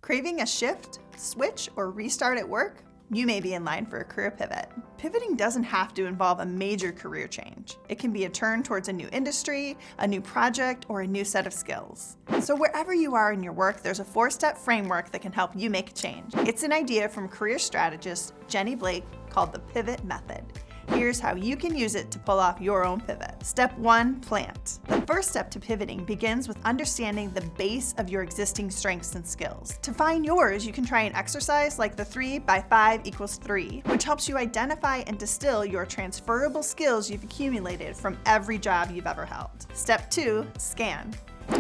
Craving a shift, switch, or restart at work? You may be in line for a career pivot. Pivoting doesn't have to involve a major career change. It can be a turn towards a new industry, a new project, or a new set of skills. So wherever you are in your work, there's a 4-step framework that can help you make a change. It's an idea from career strategist Jenny Blake called the Pivot Method. Here's how you can use it to pull off your own pivot. Step 1, plant. The first step to pivoting begins with understanding the base of your existing strengths and skills. To find yours, you can try an exercise like the 3 by 5 equals 3, which helps you identify and distill your transferable skills you've accumulated from every job you've ever held. Step 2, scan.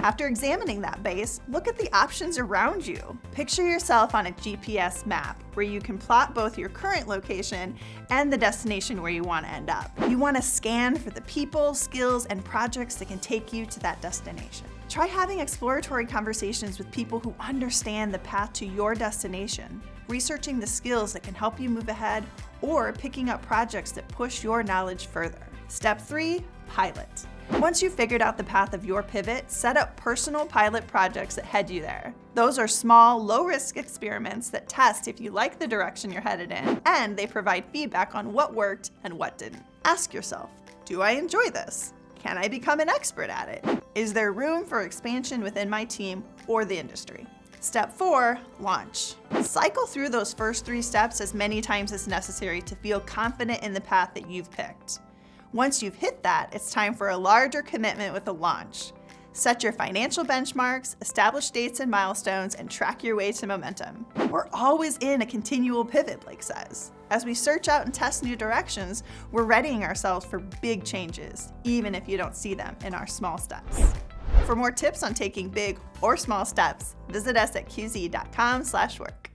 After examining that base, look at the options around you. Picture yourself on a GPS map where you can plot both your current location and the destination where you want to end up. You want to scan for the people, skills, and projects that can take you to that destination. Try having exploratory conversations with people who understand the path to your destination, researching the skills that can help you move ahead, or picking up projects that push your knowledge further. Step 3, pilot. Once you've figured out the path of your pivot, set up personal pilot projects that head you there. Those are small, low-risk experiments that test if you like the direction you're headed in, and they provide feedback on what worked and what didn't. Ask yourself, do I enjoy this? Can I become an expert at it? Is there room for expansion within my team or the industry? Step 4, launch. Cycle through those first 3 steps as many times as necessary to feel confident in the path that you've picked. Once you've hit that, it's time for a larger commitment with a launch. Set your financial benchmarks, establish dates and milestones, and track your way to momentum. We're always in a continual pivot, Blake says. As we search out and test new directions, we're readying ourselves for big changes, even if you don't see them in our small steps. For more tips on taking big or small steps, visit us at qz.com/work.